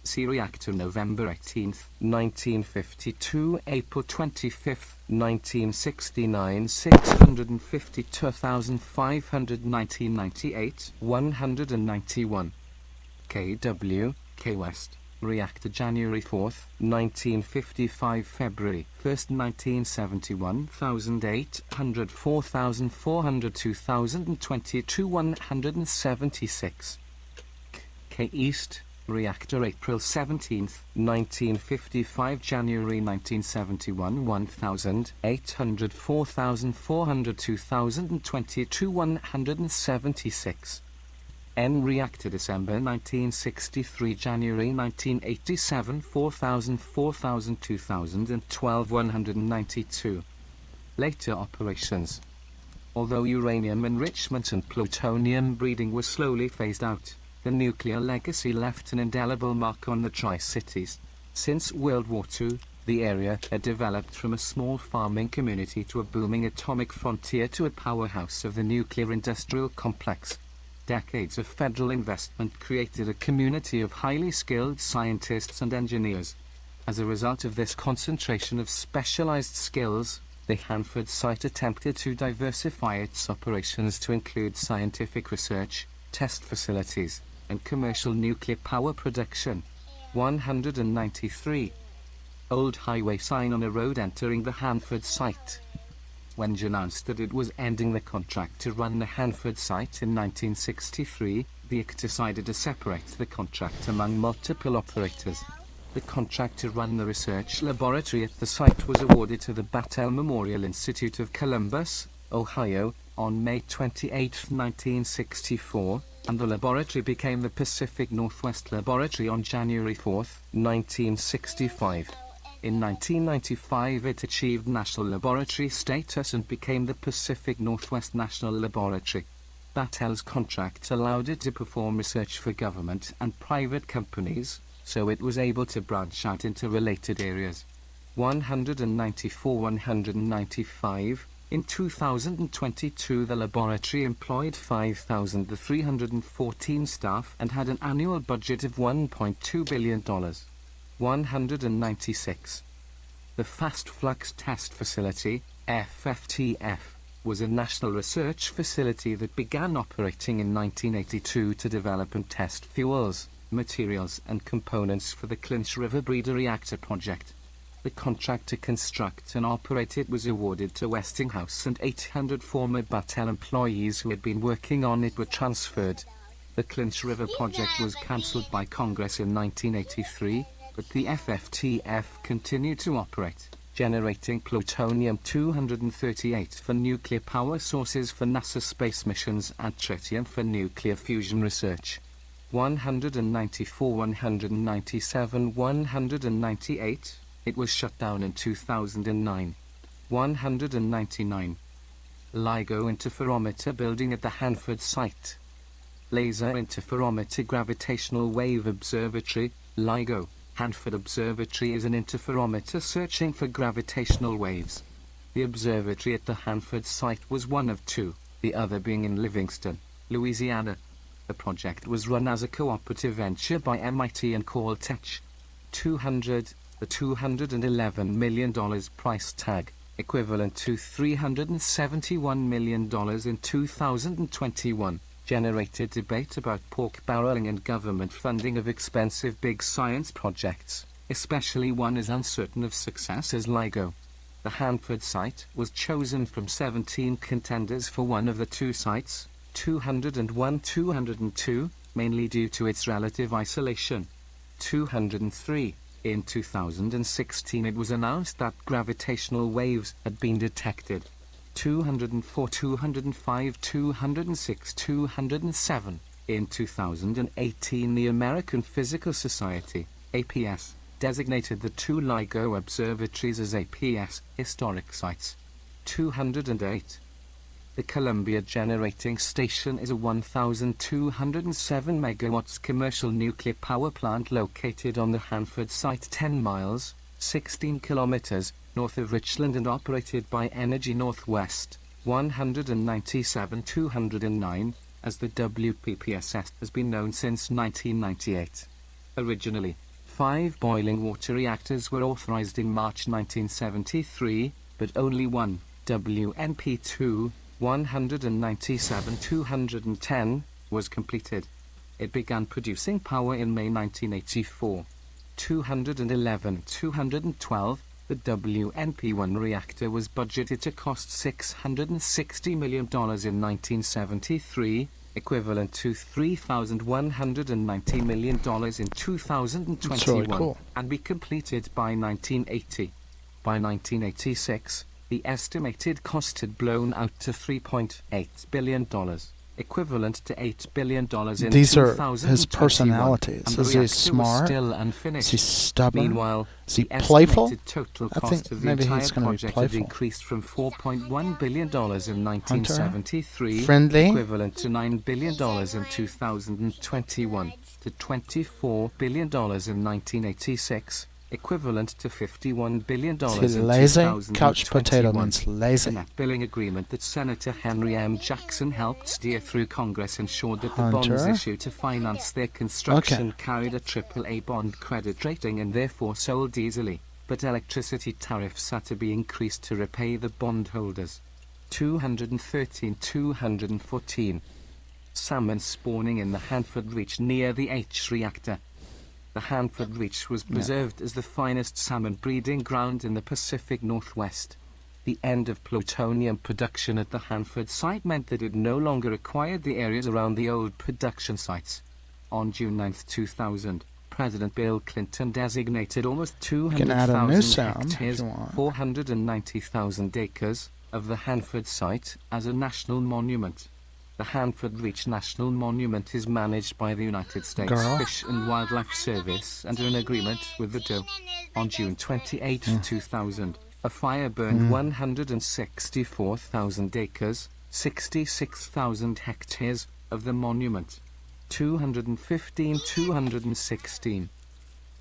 C reactor November 18, 1952, April 25, 1969, 652,500, 1998, 191. KW, K West. Reactor January 4th, 1955 February 1st 1971 1800 4400 2022 176 K East Reactor April 17th 1955 January 1971 1800 4400 2022 176 N Reactor December 1963 January 1987 4000 4000 2012 192 Later operations. Although uranium enrichment and plutonium breeding were slowly phased out, the nuclear legacy left an indelible mark on the Tri-Cities. Since World War II, the area had developed from a small farming community to a booming atomic frontier to a powerhouse of the nuclear industrial complex. Decades of federal investment created a community of highly skilled scientists and engineers. As a result of this concentration of specialized skills, the Hanford site attempted to diversify its operations to include scientific research, test facilities, and commercial nuclear power production. 193. Old highway sign on a road entering the Hanford site. When announced that it was ending the contract to run the Hanford site in 1963, the IC decided to separate the contract among multiple operators. The contract to run the research laboratory at the site was awarded to the Battelle Memorial Institute of Columbus, Ohio, on May 28, 1964, and the laboratory became the Pacific Northwest Laboratory on January 4, 1965. In 1995 it achieved national laboratory status and became the Pacific Northwest National Laboratory. Battelle's contract allowed it to perform research for government and private companies, so it was able to branch out into related areas. 194-195. In 2022 the laboratory employed 5,314 staff and had an annual budget of $1.2 billion. 196. The Fast Flux Test Facility, FFTF, was a national research facility that began operating in 1982 to develop and test fuels, materials and components for the Clinch River Breeder Reactor project. The contract to construct and operate it was awarded to Westinghouse, and 800 former Battelle employees who had been working on it were transferred. The Clinch River project was cancelled by Congress in 1983, but the FFTF continued to operate, generating plutonium-238 for nuclear power sources for NASA space missions and tritium for nuclear fusion research. 194, 197, 198. It was shut down in 2009. 199. LIGO interferometer building at the Hanford site. Laser Interferometer Gravitational Wave Observatory, LIGO. Hanford Observatory is an interferometer searching for gravitational waves. The observatory at the Hanford site was one of two, the other being in Livingston, Louisiana. The project was run as a cooperative venture by MIT and Caltech. The $211 million price tag, equivalent to $371 million in 2021, generated debate about pork barreling and government funding of expensive big science projects, especially one as uncertain of success as LIGO. The Hanford site was chosen from 17 contenders for one of the two sites, 201-202, mainly due to its relative isolation. 203. In 2016 it was announced that gravitational waves had been detected. 204, 205, 206, 207. In 2018 the American Physical Society, APS, designated the two LIGO observatories as APS historic sites. 208. The Columbia Generating Station is a 1,207 megawatts commercial nuclear power plant located on the Hanford site 10 miles, 16 kilometers, north of Richland and operated by Energy Northwest. 197-209, as the WPPSS has been known since 1998. Originally, 5 boiling water reactors were authorized in March 1973, but only one, WNP2, 197-210, was completed. It began producing power in May 1984. 211-212, the WNP-1 reactor was budgeted to cost $660 million in 1973, equivalent to $3,190 million in 2021, That's really cool. and be completed by 1980. By 1986, the estimated cost had blown out to $3.8 billion, equivalent to $8 billion in These are 2021, his personalities. and the Is he reactor was smart? still unfinished. Is he stubborn? Meanwhile, Is he the playful? estimated total I cost think of the maybe entire he's gonna be project had playful. increased from $4.1 billion in 1973, Friendly? equivalent to $9 billion in 2021, to $24 billion in 1986, equivalent to $51 billion Is he in lazy? 2021. Couch potato means The lazy. net billing agreement that Senator Henry M. Jackson helped steer through Congress ensured that the Hunter? bonds issued to finance their construction carried a AAA bond credit rating and therefore sold easily, but electricity tariffs had to be increased to repay the bondholders. 213-214. Salmon spawning in the Hanford Reach near the H reactor. The Hanford Reach was preserved as the finest salmon breeding ground in the Pacific Northwest. The end of plutonium production at the Hanford site meant that it no longer required the areas around the old production sites. On June 9, 2000, President Bill Clinton designated almost can add a new 200,000 sound if hectares, you want. 490,000 acres, of the Hanford site as a national monument. The Hanford Reach National Monument is managed by the United States Girl. Fish and Wildlife Service under an agreement with the DOE. On June 28, 2000, a fire burned 164,000 acres, 66,000 hectares, of the monument. 215-216.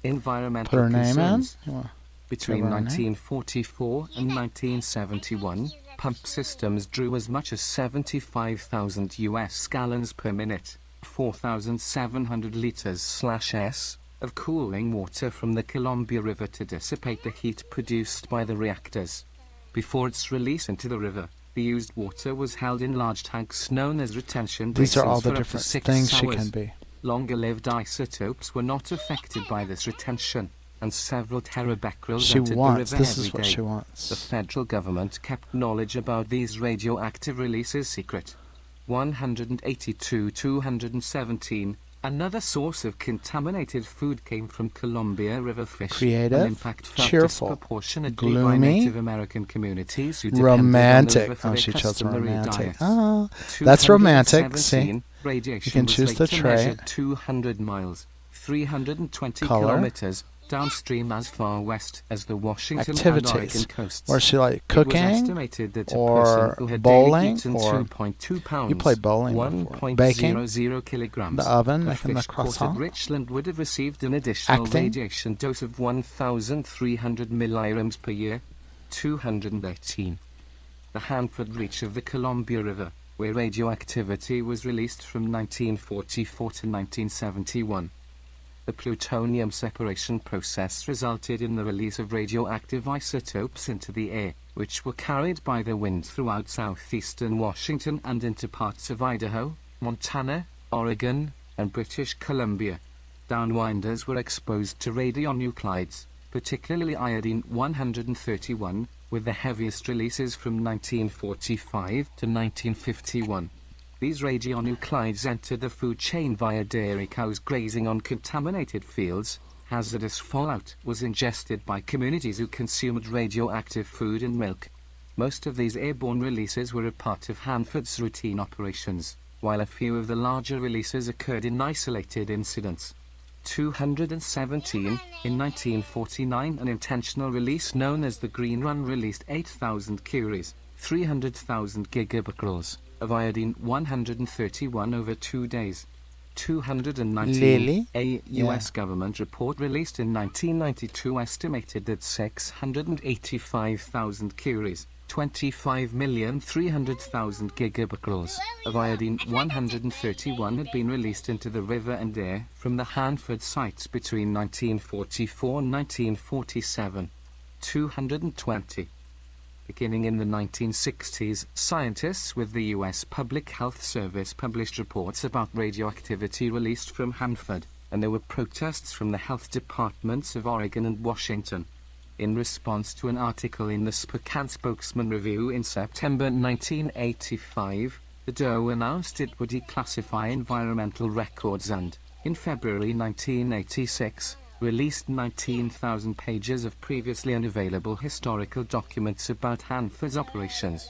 Environmental Put her name in. concerns. You wanna- Between Give her a name. 1944 and 1971, pump systems drew as much as 75,000 US gallons per minute, 4,700 liters/s, of cooling water from the Columbia River to dissipate the heat produced by the reactors. Before its release into the river, the used water was held in large tanks known as retention These are all basins the for up to different 6 things she hours. can be. Longer-lived isotopes were not affected by this retention, and several terabecquerels She entered wants. the river This every is what day. she The wants. federal government kept knowledge about these radioactive releases secret. 182-217. Another source of contaminated food came from Columbia River fish. Creative, an impact felt cheerful, disproportionately by gloomy, Native American communities who depended on the romantic. river for Oh, their she chose customary romantic. diets. Oh, that's romantic. See? 217, radiation can was choose the later trait. measured 200 miles, 320 Color. kilometers, downstream as far west as the Washington and Activities. Oregon coasts. Or she like It was cooking? estimated that a or person who had bowling, daily eaten or 2.2 pounds, you played bowling before. 1.00 kilograms, The oven, of making the fish caught at croissant? Richland would have received an additional Acting? radiation dose of 1,300 milligrams per year. 218. The Hanford Reach of the Columbia River, where radioactivity was released from 1944 to 1971. The plutonium separation process resulted in the release of radioactive isotopes into the air, which were carried by the wind throughout southeastern Washington and into parts of Idaho, Montana, Oregon, and British Columbia. Downwinders were exposed to radionuclides, particularly iodine-131, with the heaviest releases from 1945 to 1951. These radionuclides entered the food chain via dairy cows grazing on contaminated fields. Hazardous fallout was ingested by communities who consumed radioactive food and milk. Most of these airborne releases were a part of Hanford's routine operations, while a few of the larger releases occurred in isolated incidents. 217. In 1949, an intentional release known as the Green Run released 8,000 curies, 300,000 gigabecquerels, of iodine-131 over 2 days. 219. Lily? A U.S. government report released in 1992 estimated that 685,000 curies, 25,300,000 gigabecquerels, of iodine-131 had been released into the river and air from the Hanford sites between 1944 and 1947. 220. Beginning in the 1960s, scientists with the U.S. Public Health Service published reports about radioactivity released from Hanford, and there were protests from the health departments of Oregon and Washington. In response to an article in the Spokane Spokesman Review in September 1985, the DOE announced it would declassify environmental records and, in February 1986, released 19,000 pages of previously unavailable historical documents about Hanford's operations.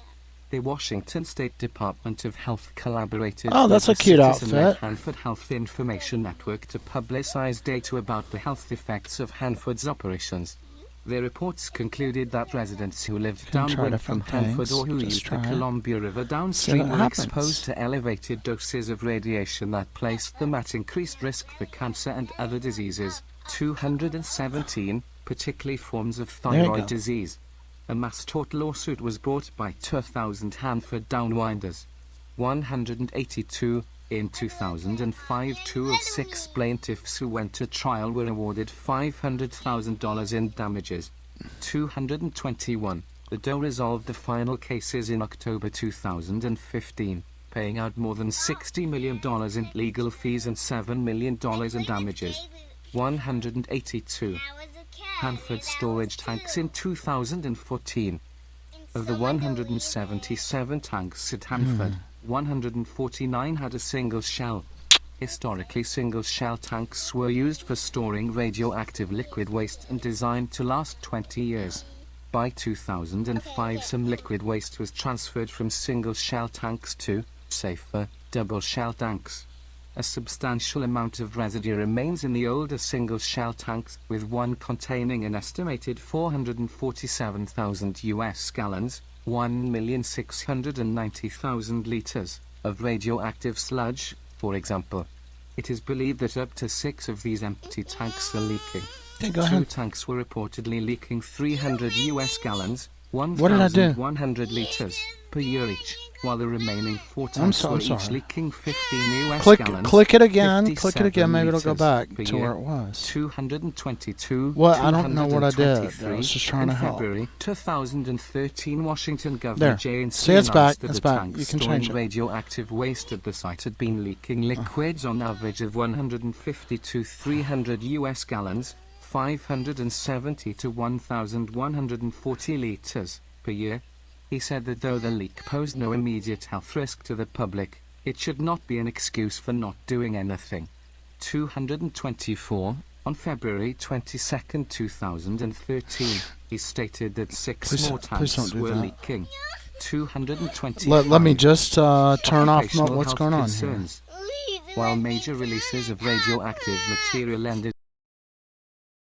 The Washington State Department of Health collaborated Oh, that's with a cute the citizen-led outfit. Hanford Health Information Network to publicize data about the health effects of Hanford's operations. Their reports concluded that residents who lived Can try downwind from different Hanford things. or who Just used the try it. Columbia River See downstream what were happens. exposed to elevated doses of radiation that placed them at increased risk for cancer and other diseases. 217, particularly forms of There you thyroid go. disease. A mass tort lawsuit was brought by 2,000 Hanford downwinders. 182. In 2005, 2 of 6 plaintiffs who went to trial were awarded $500,000 in damages. 221. The DOE resolved the final cases in October 2015, paying out more than $60 million in legal fees and $7 million in damages. 182. Hanford storage tanks in 2014. Of the 177 tanks at Hanford, 149 had a single shell. Historically, single shell tanks were used for storing radioactive liquid waste and designed to last 20 years. By 2005, some liquid waste was transferred from single shell tanks to safer double shell tanks. A substantial amount of residue remains in the older single shell tanks, with one containing an estimated 447,000 US gallons, 1,690,000 liters, of radioactive sludge, for example. It is believed that up to 6 of these empty tanks are leaking. Okay, go 2 ahead. tanks were reportedly leaking 300 US gallons, What did I do? 1,100 liters, per year each, while the remaining 4 I'm tanks so- were I'm each sorry. leaking 15 US Click gallons. it again. Click it 57 again. Maybe it'll go liters back per to year. where it was. 222. What? I don't know what I did. I 223. was just trying In to help. February 2013, Washington Governor There. J.N. See, it's back. announced that It's the back. tanks You can storing change it. radioactive waste at the site had been leaking liquids on average of 150 to 300 US gallons, 570 to 1,140 liters per year. He said that though the leak posed no immediate health risk to the public, it should not be an excuse for not doing anything. 224. On February 22, 2013, he stated that 6 Please- more please tanks don't do were that. leaking. 225. Let me just turn off Occupational what's health going on here. concerns. While major releases of radioactive material ended